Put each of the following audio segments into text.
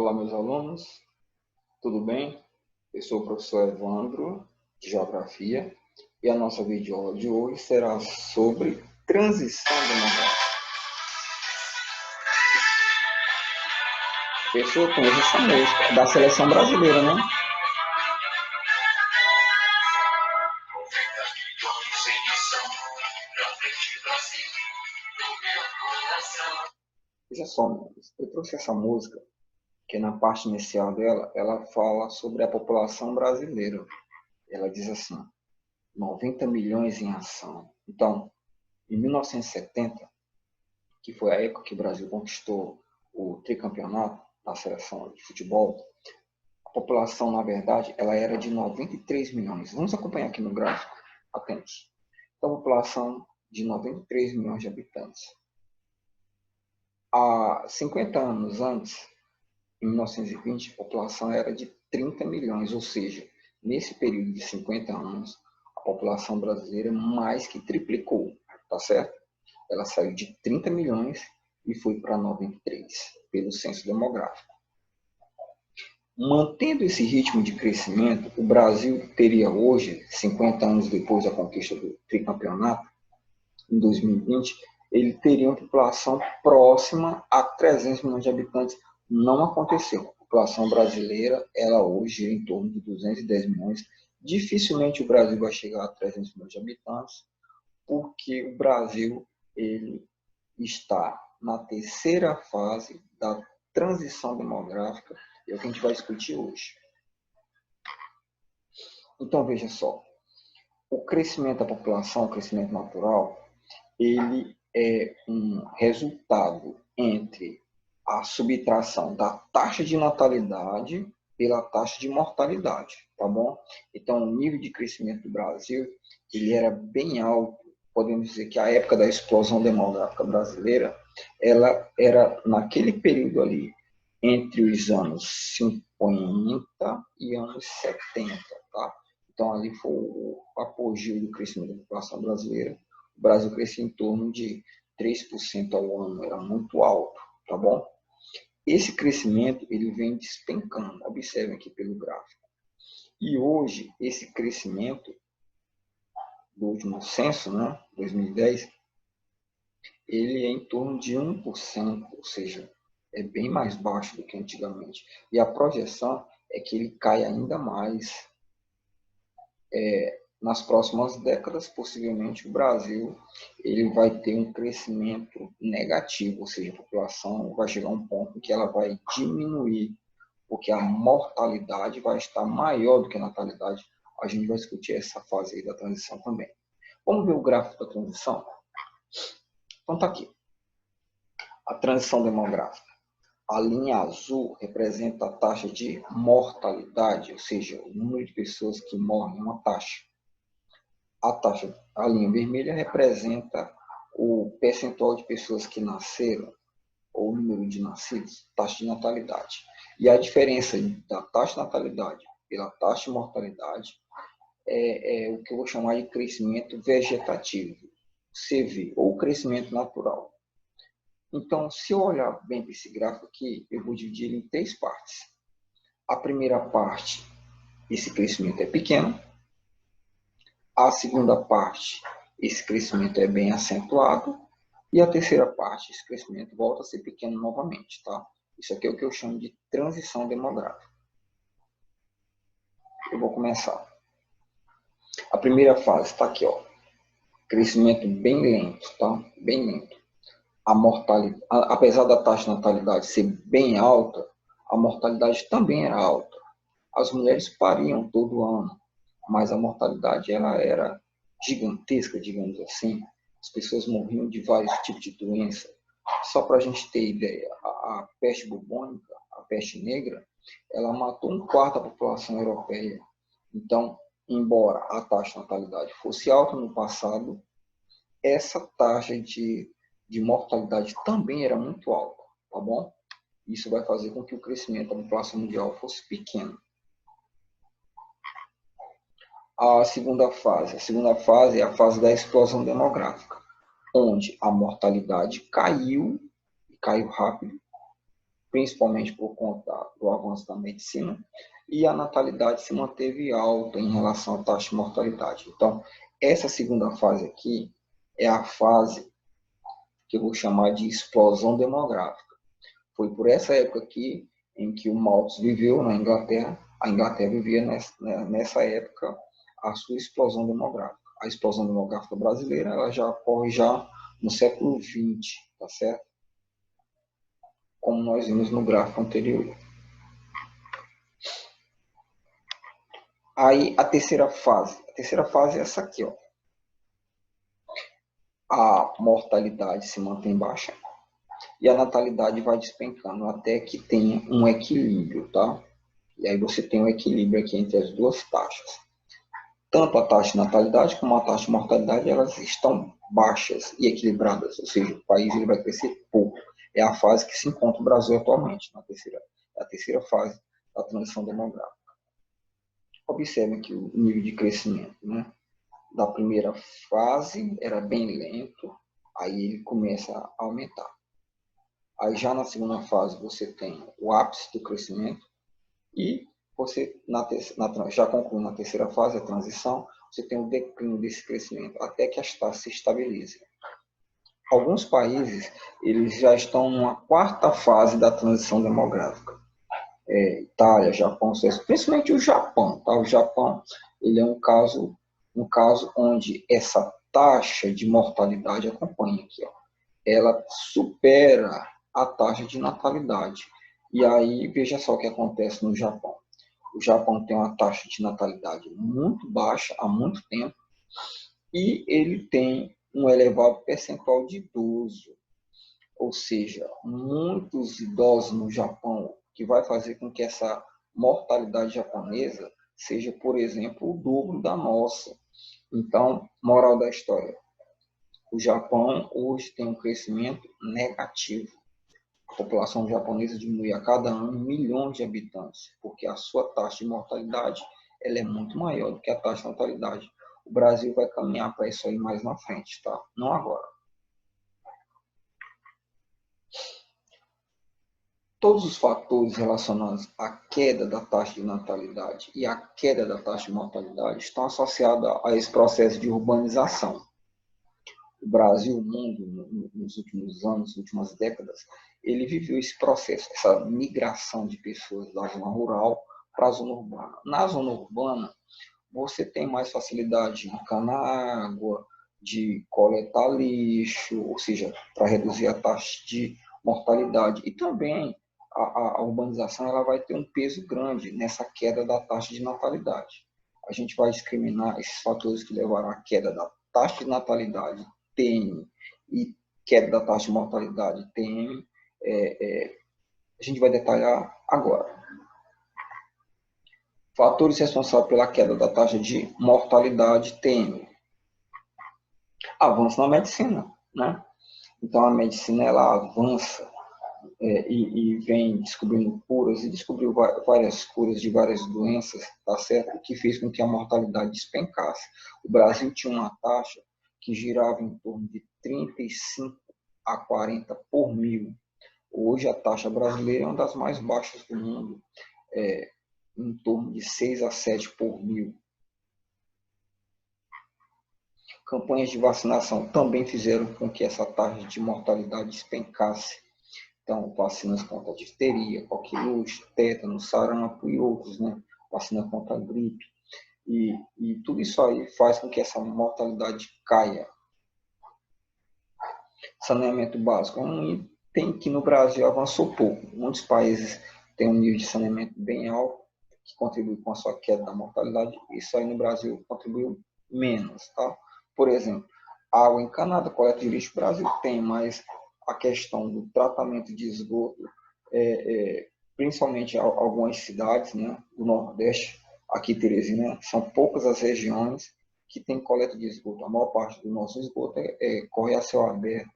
Olá, meus alunos, tudo bem? Eu sou o professor Evandro, de Geografia, e a nossa videoaula de hoje será sobre transição demográfica. Professor, conhece essa música, da seleção brasileira, né? Veja só, eu trouxe essa música, que na parte inicial dela, ela fala sobre a população brasileira. Ela diz assim, 90 milhões em ação. Então, em 1970, que foi a época que o Brasil conquistou o tricampeonato da seleção de futebol, a população, na verdade, ela era de 93 milhões. Vamos acompanhar aqui no gráfico, atentos. Então, a população de 93 milhões de habitantes. Há 50 anos antes, em 1920, a população era de 30 milhões, ou seja, nesse período de 50 anos, a população brasileira mais que triplicou, tá certo? Ela saiu de 30 milhões e foi para 93, pelo censo demográfico. Mantendo esse ritmo de crescimento, o Brasil teria hoje, 50 anos depois da conquista do tricampeonato, em 2020, ele teria uma população próxima a 300 milhões de habitantes. Não aconteceu. A população brasileira, ela hoje gira em torno de 210 milhões. Dificilmente o Brasil vai chegar a 300 milhões de habitantes, porque o Brasil ele está na terceira fase da transição demográfica, é o que a gente vai discutir hoje. Então, veja só, o crescimento da população, o crescimento natural, ele é um resultado entre a subtração da taxa de natalidade pela taxa de mortalidade, tá bom? Então, o nível de crescimento do Brasil, ele era bem alto. Podemos dizer que a época da explosão demográfica brasileira, ela era naquele período ali, entre os anos 50 e anos 70, tá? Então, ali foi o apogeu do crescimento da população brasileira. O Brasil crescia em torno de 3% ao ano, era muito alto, tá bom? Esse crescimento, ele vem despencando, observem aqui pelo gráfico. E hoje, esse crescimento do último censo, né, 2010, ele é em torno de 1%, ou seja, é bem mais baixo do que antigamente. E a projeção é que ele cai ainda mais nas próximas décadas. Possivelmente o Brasil ele vai ter um crescimento negativo, ou seja, a população vai chegar a um ponto em que ela vai diminuir, porque a mortalidade vai estar maior do que a natalidade. A gente vai discutir essa fase aí da transição também. Vamos ver o gráfico da transição? Então está aqui. A transição demográfica. A linha azul representa a taxa de mortalidade, ou seja, o número de pessoas que morrem, uma taxa. A linha vermelha representa o percentual de pessoas que nasceram, ou o número de nascidos, taxa de natalidade. E a diferença da taxa de natalidade pela taxa de mortalidade é o que eu vou chamar de crescimento vegetativo, CV, ou crescimento natural. Então, se eu olhar bem para esse gráfico aqui, eu vou dividir ele em 3 partes. A primeira parte, esse crescimento é pequeno. A segunda parte, esse crescimento é bem acentuado. E a terceira parte, esse crescimento volta a ser pequeno novamente, tá? Isso aqui é o que eu chamo de transição demográfica. Eu vou começar. A primeira fase está aqui, ó. Crescimento bem lento, tá? Bem lento. A mortalidade, apesar da taxa de natalidade ser bem alta, a mortalidade também era alta. As mulheres pariam todo ano, mas a mortalidade ela era gigantesca, digamos assim. As pessoas morriam de vários tipos de doença. Só para a gente ter ideia, a peste bubônica, a peste negra, ela matou 1/4 da população europeia. Então, embora a taxa de natalidade fosse alta no passado, essa taxa de mortalidade também era muito alta, tá bom? Isso vai fazer com que o crescimento da população mundial fosse pequeno. A segunda fase é a fase da explosão demográfica, onde a mortalidade caiu rápido, principalmente por conta do avanço da medicina, e a natalidade se manteve alta em relação à taxa de mortalidade. Então, essa segunda fase aqui é a fase que eu vou chamar de explosão demográfica. Foi por essa época aqui em que o Malthus viveu na Inglaterra. A Inglaterra vivia nessa época a sua explosão demográfica. A explosão demográfica brasileira ela já ocorre já no século XX, tá certo? Como nós vimos no gráfico anterior. Aí a terceira fase é essa aqui, ó. A mortalidade se mantém baixa e a natalidade vai despencando até que tenha um equilíbrio, tá? E aí você tem um equilíbrio aqui entre as duas taxas. Tanto a taxa de natalidade como a taxa de mortalidade, elas estão baixas e equilibradas, ou seja, o país ele vai crescer pouco. É a fase que se encontra o Brasil atualmente, a terceira fase da transição demográfica. Observe aqui o nível de crescimento, né? Da primeira fase era bem lento, aí ele começa a aumentar. Aí já na segunda fase você tem o ápice do crescimento e você já concluindo na terceira fase, a transição, você tem o declínio desse crescimento até que as taxas se estabilizem. Alguns países eles já estão numa quarta fase da transição demográfica. Itália, Japão, principalmente o Japão, tá? O Japão ele é um caso onde essa taxa de mortalidade acompanha aqui, ó, ela supera a taxa de natalidade. E aí veja só o que acontece no Japão. O Japão tem uma taxa de natalidade muito baixa há muito tempo e ele tem um elevado percentual de idoso, ou seja, muitos idosos no Japão, que vai fazer com que essa mortalidade japonesa seja, por exemplo, o dobro da nossa. Então, moral da história, o Japão hoje tem um crescimento negativo. A população japonesa diminui a cada ano milhões de habitantes, porque a sua taxa de mortalidade ela é muito maior do que a taxa de natalidade. O Brasil vai caminhar para isso aí mais na frente, tá? Não agora. Todos os fatores relacionados à queda da taxa de natalidade e à queda da taxa de mortalidade estão associados a esse processo de urbanização. O Brasil, o mundo, nos últimos anos, nas últimas décadas, ele viveu esse processo, essa migração de pessoas da zona rural para a zona urbana. Na zona urbana, você tem mais facilidade de encanar água, de coletar lixo, ou seja, para reduzir a taxa de mortalidade. E também a urbanização ela vai ter um peso grande nessa queda da taxa de natalidade. A gente vai discriminar esses fatores que levaram à queda da taxa de natalidade, TN, e queda da taxa de mortalidade, TM, a gente vai detalhar agora. Fatores responsáveis pela queda da taxa de mortalidade, TM. Avanço na medicina, né? Então, a medicina, ela avança e vem descobrindo curas, e descobriu várias curas de várias doenças, tá certo? O que fez com que a mortalidade despencasse. O Brasil tinha uma taxa que girava em torno de 35 a 40 por mil. Hoje, a taxa brasileira é uma das mais baixas do mundo, em torno de 6 a 7 por mil. Campanhas de vacinação também fizeram com que essa taxa de mortalidade despencasse. Então, vacinas contra a difteria, coqueluche, tétano, sarampo e outros, né? Vacina contra a gripe. E tudo isso aí faz com que essa mortalidade caia. Saneamento básico é um item que no Brasil avançou pouco. Muitos países têm um nível de saneamento bem alto, que contribui com a sua queda da mortalidade. Isso aí no Brasil contribuiu menos, tá? Por exemplo, água encanada, coleta de lixo, o Brasil tem, mas a questão do tratamento de esgoto, principalmente algumas cidades, né, do Nordeste, aqui Teresina, são poucas as regiões que têm coleta de esgoto. A maior parte do nosso esgoto corre a céu aberto.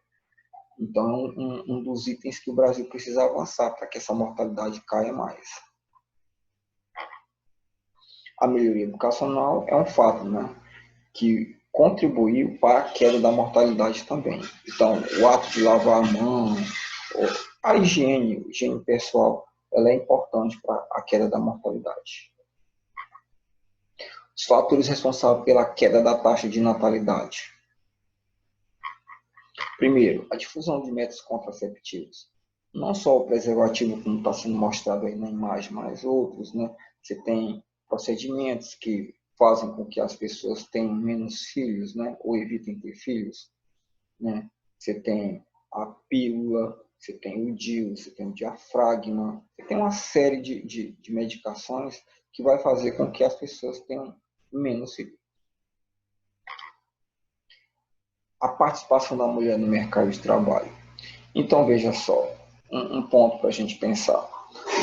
Então, um dos itens que o Brasil precisa avançar para que essa mortalidade caia mais. A melhoria educacional é um fato, né, que contribuiu para a queda da mortalidade também. Então, o ato de lavar a mão, A higiene pessoal, ela é importante para a queda da mortalidade. Os fatores responsáveis pela queda da taxa de natalidade. Primeiro, a difusão de métodos contraceptivos. Não só o preservativo, como está sendo mostrado aí na imagem, mas outros, né? Você tem procedimentos que fazem com que as pessoas tenham menos filhos, né? Ou evitem ter filhos, né? Você tem a pílula, você tem o DIU, você tem o diafragma, você tem uma série de medicações que vai fazer com que as pessoas tenham menos filhos. A participação da mulher no mercado de trabalho. Então, veja só, um ponto para a gente pensar.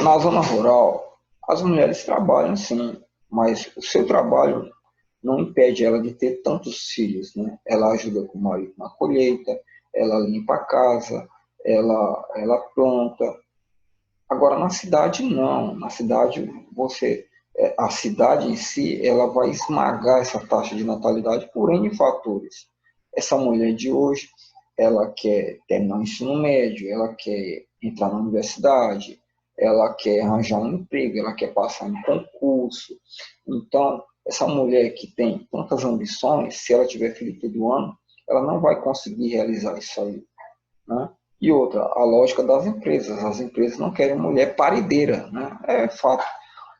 Na zona rural, as mulheres trabalham sim, mas o seu trabalho não impede ela de ter tantos filhos, né? Ela ajuda com o marido na colheita, ela limpa a casa, ela planta. Agora, na cidade, não. Na cidade, a cidade em si, ela vai esmagar essa taxa de natalidade por N fatores. Essa mulher de hoje, ela quer terminar o ensino médio, ela quer entrar na universidade, ela quer arranjar um emprego, ela quer passar em concurso. Então, essa mulher que tem tantas ambições, se ela tiver filho todo ano, ela não vai conseguir realizar isso aí, né? E outra, a lógica das empresas. As empresas não querem mulher parideira, né? É fato.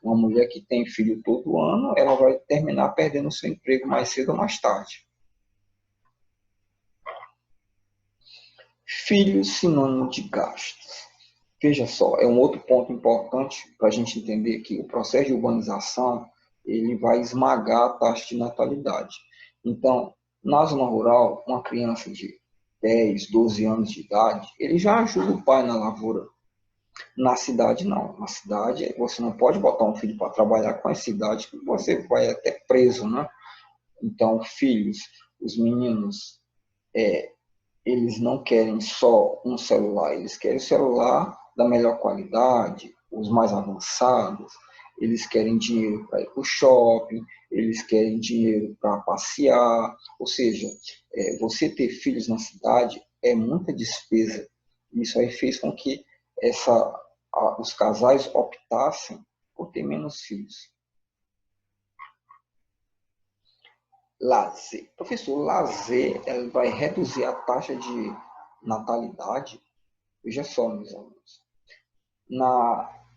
Uma mulher que tem filho todo ano, ela vai terminar perdendo seu emprego mais cedo ou mais tarde. Filhos sinônimo de gastos. Veja só, é um outro ponto importante para a gente entender que o processo de urbanização ele vai esmagar a taxa de natalidade. Então, na zona rural, uma criança de 10, 12 anos de idade, ele já ajuda o pai na lavoura. Na cidade, não. Na cidade, você não pode botar um filho para trabalhar com essa idade, que você vai até preso, né? Então, filhos, os meninos, eles não querem só um celular, eles querem o celular da melhor qualidade, os mais avançados, eles querem dinheiro para ir para o shopping, eles querem dinheiro para passear, ou seja, você ter filhos na cidade é muita despesa. Isso aí fez com que os casais optassem por ter menos filhos. Lazer. Professor, lazer vai reduzir a taxa de natalidade? Veja só, meus alunos.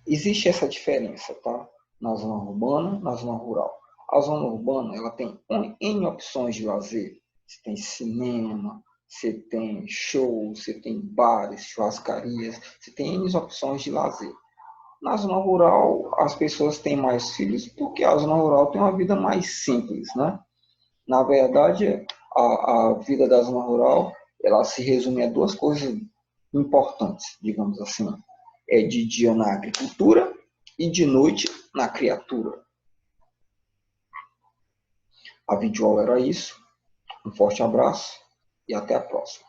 Existe essa diferença, tá? Na zona urbana, na zona rural. A zona urbana, ela tem N opções de lazer. Você tem cinema, você tem shows, você tem bares, churrascarias, você tem N opções de lazer. Na zona rural, as pessoas têm mais filhos porque a zona rural tem uma vida mais simples, né? Na verdade, a vida da zona rural, ela se resume a duas coisas importantes, digamos assim. É de dia na agricultura e de noite na criatura. A videoaula era isso. Um forte abraço e até a próxima.